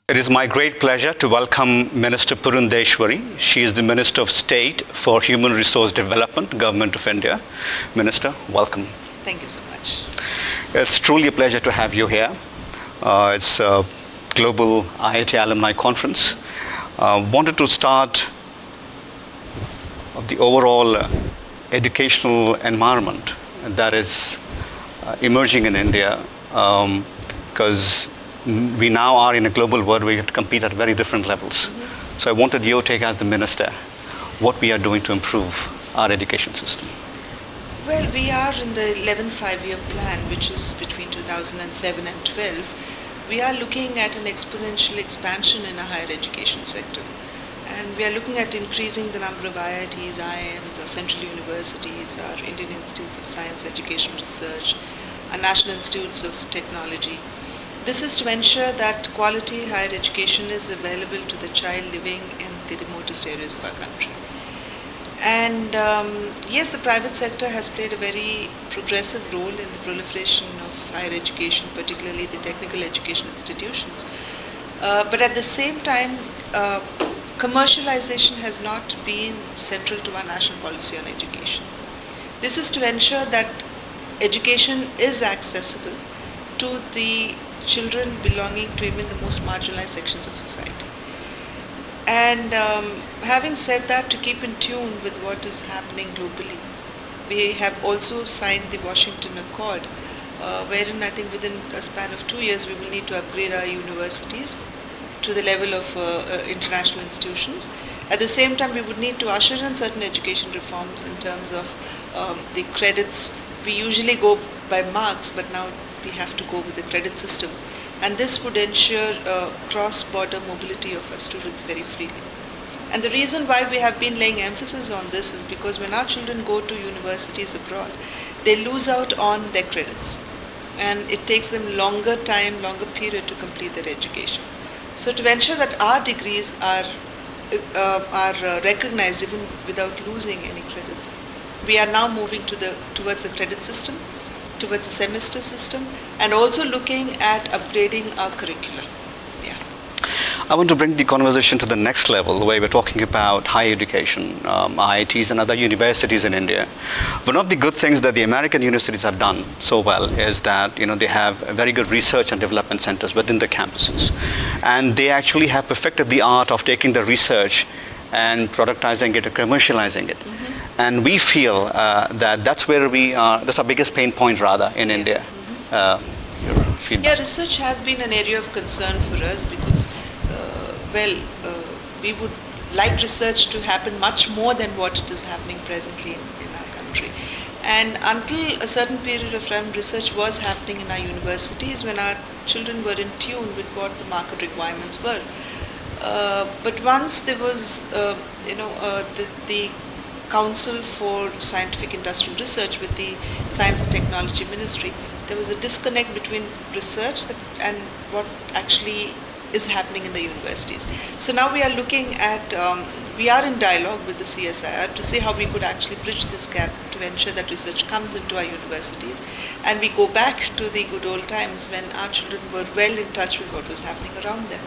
It is my great pleasure to welcome Minister Purandeswari. She is the Minister of State for Human Resource Development, Government of India. Minister, welcome. Thank you so much. It's truly a pleasure to have you here. It's a Global IIT Alumni Conference. Wanted to start of the overall educational environment that is emerging in India, because we now are in a global world where we have to compete at very different levels. Mm-hmm. So I wanted your take as the minister, what we are doing to improve our education system. Well, we are in the 11th five-year plan, which is between 2007 and 12. We are looking at an exponential expansion in our higher education sector. And we are looking at increasing the number of IITs, IIMs, our central universities, our Indian Institutes of Science, Education, Research, our National Institutes of Technology. This is to ensure that quality higher education is available to the child living in the remotest areas of our country. And yes, the private sector has played a very progressive role in the proliferation of higher education, particularly the technical education institutions. But at the same time, commercialization has not been central to our national policy on education. This is to ensure that education is accessible to the children belonging to even the most marginalized sections of society. And having said that, to keep in tune with what is happening globally, we have also signed the Washington Accord, wherein I think within a span of 2 years we will need to upgrade our universities to the level of international institutions. At the same time, we would need to usher in certain education reforms in terms of the credits. We usually go by marks, but now we have to go with the credit system. And this would ensure cross-border mobility of our students very freely. And the reason why we have been laying emphasis on this is because when our children go to universities abroad, they lose out on their credits. And it takes them longer period to complete their education. So to ensure that our degrees are recognized even without losing any credits, we are now moving towards a credit system, towards a semester system, and also looking at upgrading our curriculum. Yeah. I want to bring the conversation to the next level, where we're talking about higher education, IITs and other universities in India. One of the good things that the American universities have done so well is that they have very good research and development centers within the campuses, and they actually have perfected the art of taking the research and productizing it or commercializing it. Mm-hmm. And we feel that that's where we are, that's our biggest pain point rather in India. Mm-hmm. Your feedback? Yeah, research has been an area of concern for us because, we would like research to happen much more than what it is happening presently in our country. And until a certain period of time, research was happening in our universities when our children were in tune with what the market requirements were. But once there was, the Council for Scientific Industrial Research with the Science and Technology Ministry, there was a disconnect between research and what actually is happening in the universities. So now we are looking at, we are in dialogue with the CSIR to see how we could actually bridge this gap to ensure that research comes into our universities and we go back to the good old times when our children were well in touch with what was happening around them.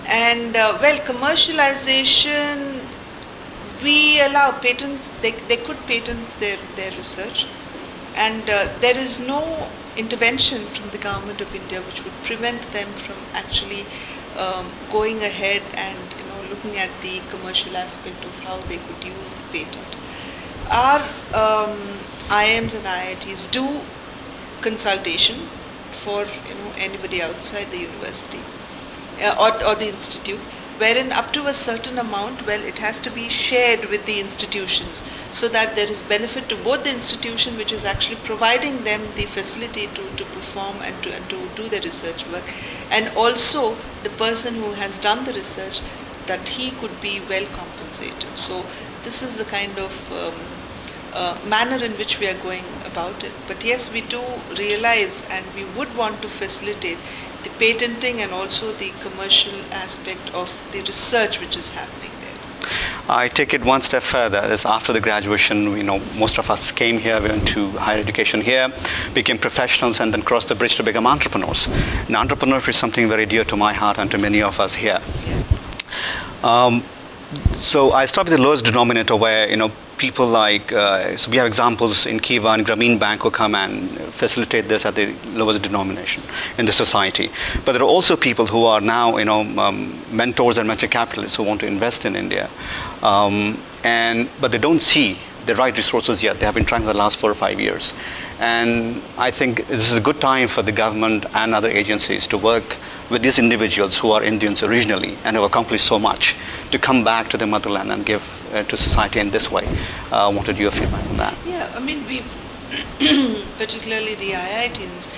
And commercialization, we allow patents, they could patent their research, and there is no intervention from the government of India which would prevent them from actually going ahead and looking at the commercial aspect of how they could use the patent. Our IIMs and IITs do consultation for anybody outside the university or the institute, wherein up to a certain amount, it has to be shared with the institutions so that there is benefit to both the institution, which is actually providing them the facility to perform and to do the research work, and also the person who has done the research, that he could be well compensated. So this is the kind of manner in which we are going about it. But yes, we do realize and we would want to facilitate the patenting and also the commercial aspect of the research which is happening there. I take it one step further. Is after the graduation, most of us came here, we went to higher education here, became professionals, and then crossed the bridge to become entrepreneurs. And entrepreneurship is something very dear to my heart and to many of us here. So I start with the lowest denominator where, people like, so we have examples in Kiva and Grameen Bank who come and facilitate this at the lowest denomination in the society. But there are also people who are now, mentors and venture capitalists who want to invest in India. But they don't see the right resources yet. They have been trying for the last 4 or 5 years. And I think this is a good time for the government and other agencies to work with these individuals who are Indians originally and have accomplished so much to come back to the motherland and give to society in this way. I wanted your feedback on that. Yeah, I mean, we've, particularly the IITs,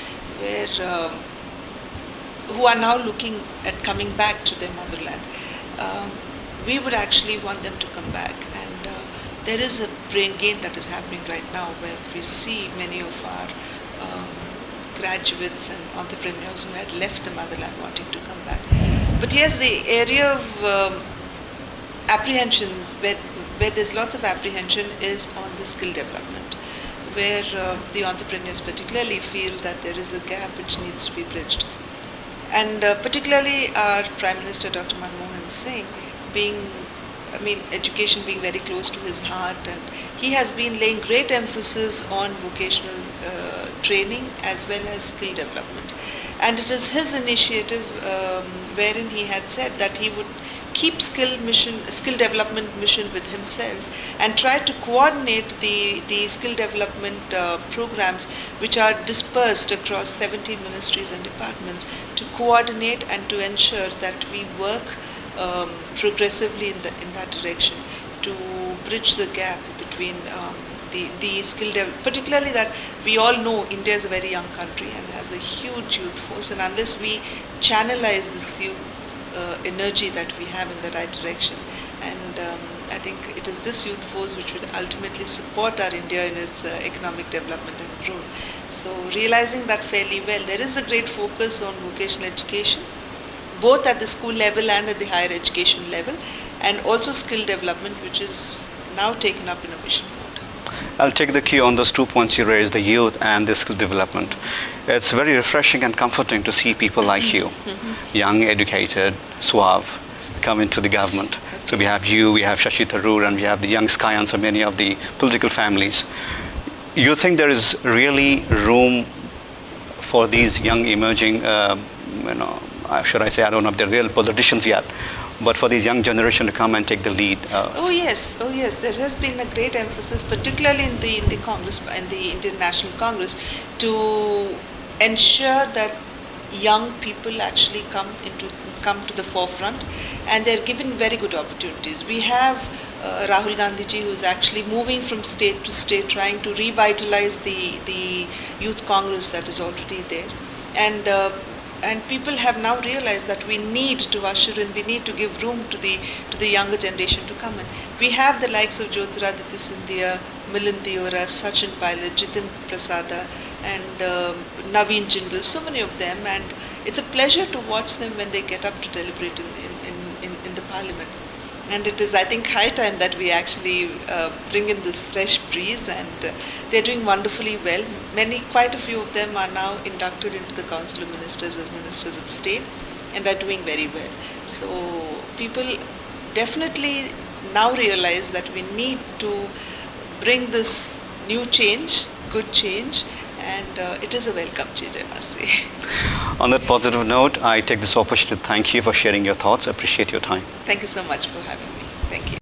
who are now looking at coming back to their motherland. We would actually want them to come back. And there is a brain gain that is happening right now where we see many of our graduates and entrepreneurs who had left the motherland wanting to come back. But yes, the area of apprehensions, where there's lots of apprehension, is on the skill development, where the entrepreneurs particularly feel that there is a gap which needs to be bridged. And particularly our Prime Minister Dr. Manmohan Singh education being very close to his heart, and he has been laying great emphasis on vocational training as well as skill development. And it is his initiative wherein he had said that he would keep skill development mission with himself and try to coordinate the skill development programs which are dispersed across 17 ministries and departments, to coordinate and to ensure that we work progressively in that direction to bridge the gap between the skill development, particularly that we all know India is a very young country and has a huge youth force, and unless we channelize this youth energy that we have in the right direction, and I think it is this youth force which would ultimately support our India in its economic development and growth. So realizing that fairly well, there is a great focus on vocational education, both at the school level and at the higher education level, and also skill development, which is now taken up in a mission mode. I'll take the cue on those 2 points you raised, the youth and the skill development. It's very refreshing and comforting to see people like you, young, educated, suave, come into the government. So we have you, we have Shashi Tharoor, and we have the young scions of many of the political families. You think there is really room for these young emerging, should I say, I don't know if they're real politicians yet, but for these young generation to come and take the lead? Oh yes. There has been a great emphasis, particularly in the Congress, in the Indian National Congress, to ensure that young people actually come to the forefront, and they're given very good opportunities. We have Rahul Gandhi ji, who is actually moving from state to state, trying to revitalize the youth Congress that is already there, and people have now realized that we need to usher in, we need to give room to the younger generation to come in. We have the likes of Jyotiraditya Scindia, Milind Deora, Sachin Pilot, Jitin Prasada, and Naveen Jindal, so many of them, and it's a pleasure to watch them when they get up to deliberate in the parliament. And it is, I think, high time that we actually bring in this fresh breeze, and they're doing wonderfully well. Quite a few of them are now inducted into the Council of Ministers as Ministers of State, and are doing very well. So people definitely now realize that we need to bring this new change, good change, and it is a welcome change, I must say. On that positive note, I take this opportunity to thank you for sharing your thoughts. I appreciate your time. Thank you so much for having me. Thank you.